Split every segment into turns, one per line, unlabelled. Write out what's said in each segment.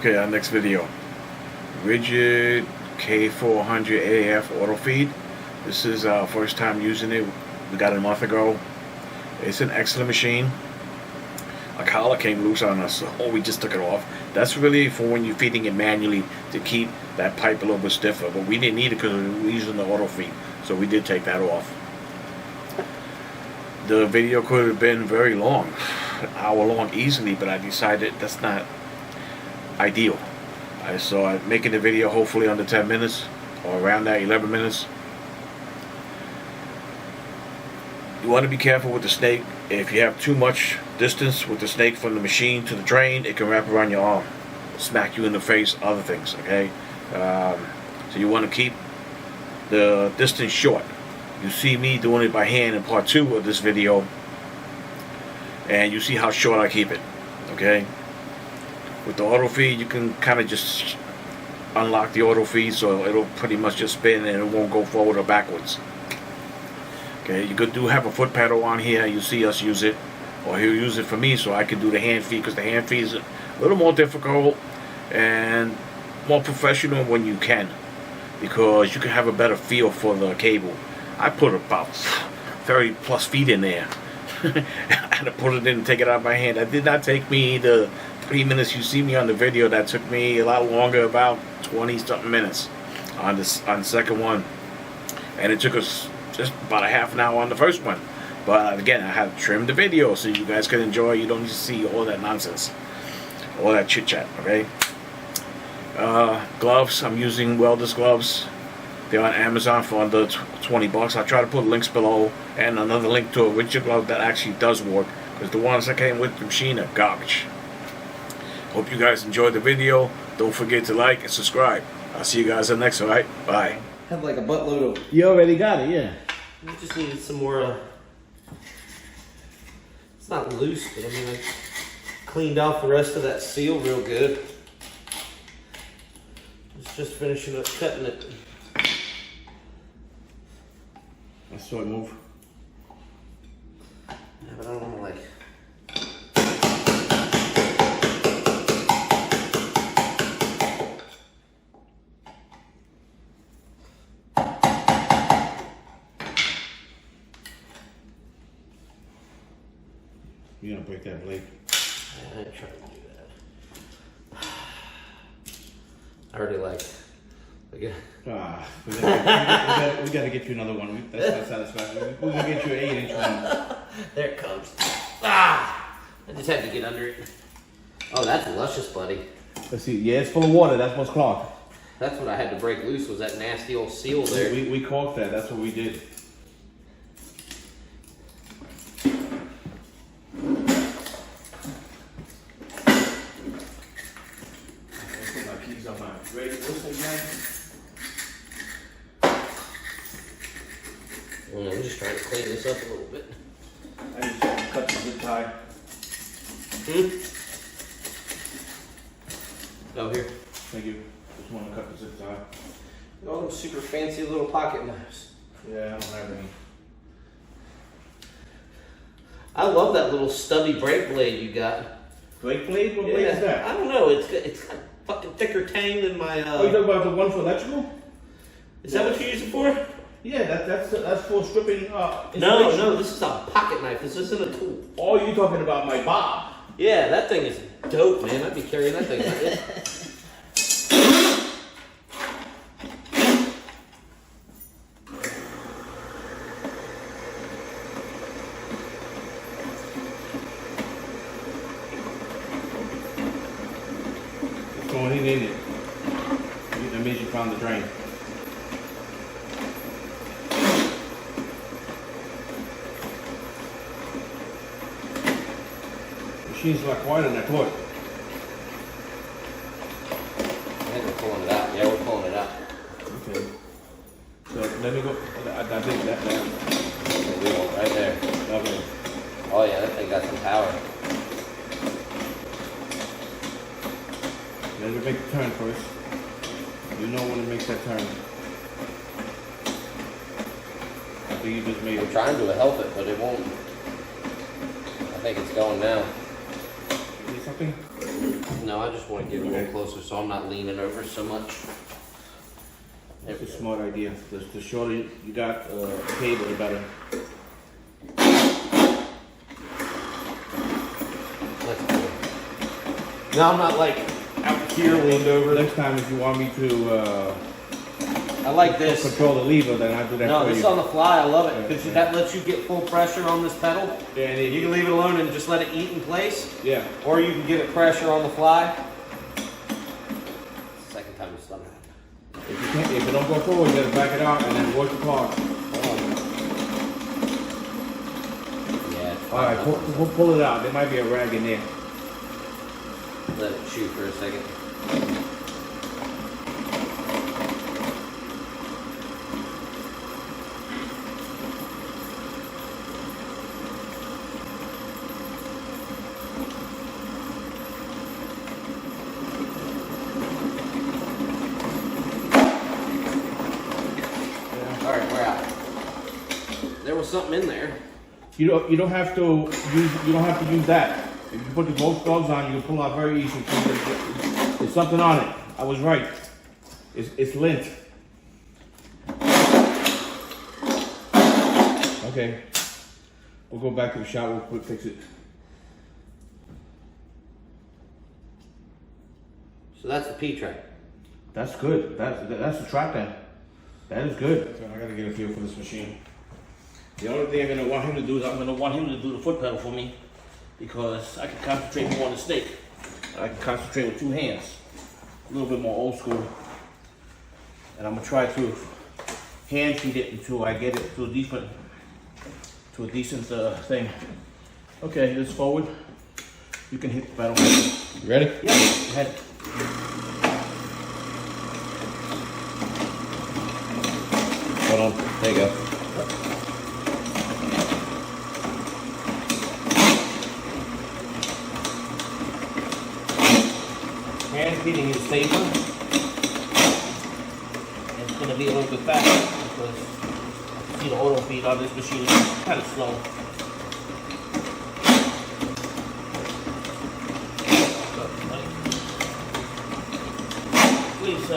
Okay, our next video. Rigid K-400 AF auto feed. This is our first time using it. We got it a month ago. It's an excellent machine. A collar came loose on us, so we just took it off. That's really for when you're feeding it manually to keep that pipe a little bit stiffer. But we didn't need it because we were using the auto feed, so we did take that off. The video could have been very long, an hour long easily, but I decided that's not ideal. So I'm making the video hopefully under 10 minutes or around that, 11 minutes. You want to be careful with the snake. If you have too much distance with the snake from the machine to the drain, it can wrap around your arm, smack you in the face, other things, okay? So you want to keep the distance short. You see me doing it by hand in part 2 of this video, and you see how short I keep it, okay? With the auto feed, you can kind of just unlock the auto feed, so it'll pretty much just spin and it won't go forward or backwards. Okay, you could have a foot pedal on here. You see us use it, or he'll use it for me so I can do the hand feed, because the hand feed is a little more difficult and more professional when you can, because you can have a better feel for the cable. I put about 30 plus feet in there. I had to put it in and take it out by hand. That did not take me the 3 minutes you see me on the video. That took me a lot longer, about 20 something minutes on the second one, and it took us just about a half an hour on the first one. But again, I had to trim the video so you guys can enjoy. You don't need to see all that nonsense, all that chit chat. Okay. Gloves. I'm using welder's gloves. They're on Amazon for under 20 bucks. I'll try to put links below and another link to a rigid glove that actually does work, because the ones that came with the machine are garbage. Hope you guys enjoyed the video. Don't forget to like and subscribe. I'll see you guys in the next one. Alright, bye.
Have like a buttload of.
You already got it, yeah.
We just needed some more. It's not loose, but I mean, I cleaned off the rest of that seal real good. It's just finishing up cutting it.
I saw it move.
Yeah, but I don't want to like.
You're gonna break that blade.
I ain't trying to do that. I already like. Again.
We gotta get you another one. That's not satisfactory. We're gonna get you an 8-inch one.
There it comes. I just had to get under it. Oh, that's luscious, buddy.
Let's see. Yeah, it's full of water. That's what's clogged.
That's what I had to break loose, was that nasty old seal there.
We caulked that. That's what we did. Ready to listen again?
I'm just trying to clean this up a little bit.
I just cut the zip tie.
Oh, here.
Thank you. Just want to cut the zip tie.
All them super fancy little pocket knives.
Yeah, I don't have any.
I love that little stubby brake blade you got.
Brake blade? What blade is that?
I don't know. It's got fucking thicker tang than my.
Oh, you talking about the one for electrical?
Is that what you use it for?
Yeah, that's for stripping.
No, this is a pocket knife. This isn't a tool.
Oh, you talking about my bob?
Yeah, that thing is dope, man. I'd be carrying that thing.
It's going in it. That means you found the drain. Machine's a lot quieter than I thought.
I think we're pulling it out. Yeah, we're pulling it out.
Okay. So let me go. I think that now.
There we go, right there.
Okay.
Oh yeah, that thing got some power.
Let it make the turn first. You know when it makes that turn. I think you just made
I'm
it.
trying to help it, but it won't. I think it's going now.
Something?
No, I just want to get a little closer so I'm not leaning over so much.
That's a smart idea. The shorter you got cable, the better.
That's cool. Now I'm not like out here leaned over.
Next time, if you want me to
I like this.
control the lever, then I'll do that
No,
for
this
you.
on the fly, I love it because that lets you get full pressure on this pedal.
Yeah, and
You can leave it alone and just let it eat in place,
yeah.
or you can give it pressure on the fly. Second time it's done that.
If it don't go forward, you gotta back it out and then work the car.
Yeah.
All right, pull it out. There might be a rag in there.
Let it shoot for a second. All right, we're out. There was something in there.
You don't have to use that. If you put the both gloves on, you can pull out very easily. There's something on it. I was right. It's lint. Okay. We'll go back to the shop. We'll quick fix it.
So that's the P-track.
That's good. That's the track then. That is good. I gotta get a feel for this machine. The only thing I'm gonna want him to do is I'm gonna want him to do the foot pedal for me because I can concentrate more on the snake. I can concentrate with two hands. A little bit more old school. And I'm gonna try to hand feed it until I get it to a decent thing. Okay, this forward. You can hit the pedal.
You ready?
Yeah, go ahead.
Hold on. There you go.
Hand feeding is safer. It's going to be a little bit faster because I see the auto feed on this machine is kind of slow. Please,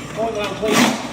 she's going around places.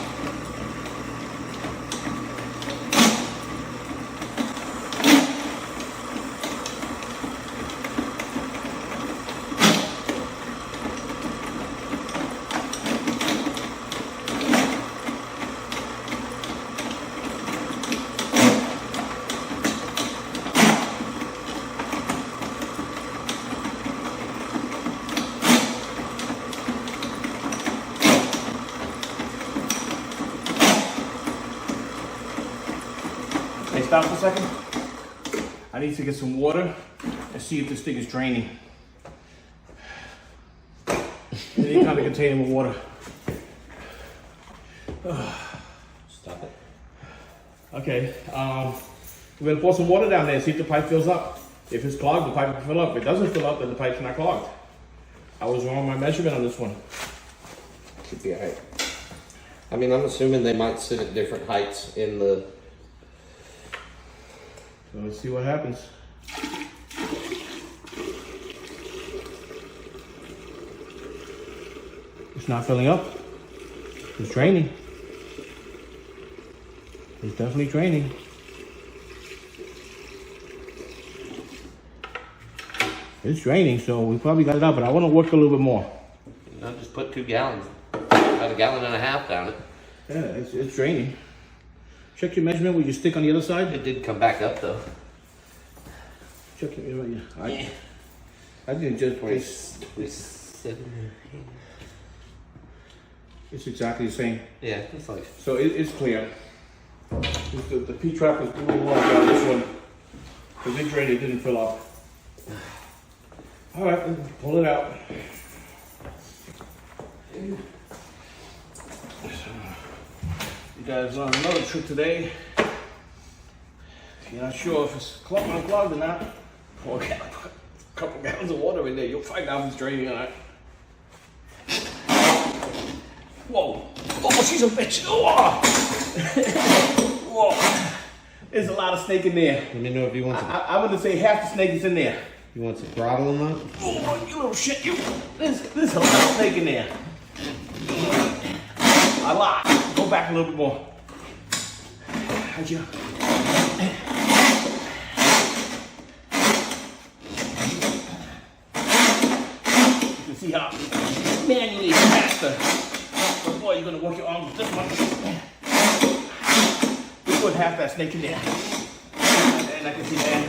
Hey, stop for a second. I need to get some water and see if this thing is draining. Any kind of container with water.
Stop it.
Okay, we're gonna pour some water down there and see if the pipe fills up. If it's clogged, the pipe will fill up. If it doesn't fill up, then the pipe's not clogged. I was wrong on my measurement on this one.
Should be alright. I mean, I'm assuming they might sit at different heights in the...
So let's see what happens. It's not filling up. It's draining. It's definitely draining. It's draining, so we probably got it out, but I want to work a little bit more.
I'll just put 2 gallons. About 1.5 gallons down it.
Yeah, it's draining. Check your measurement with your stick on the other side.
It did come back up though.
Check it right here. I didn't just place. It's exactly the same.
Yeah, it's like...
So it's clear. The P-trap was a little long on this one. Because it drained, it didn't fill up. All right, pull it out. You guys learned another trick today. If you're not sure if it's unclogged or not, pour a couple gallons of water in there. You'll find out if it's draining or not. Whoa! Oh, she's a bitch! Oh. Whoa! There's a lot of snake in there.
Let me know if you want to...
I'm gonna say half the snake is in there.
You want to throttle him up?
Oh, you little shit, you. There's a little snake in there. A lot. Go back a little bit more. How'd you? You can see how manually faster. Before you're gonna work your arms with this one. We put half that snake in there. And I can see that.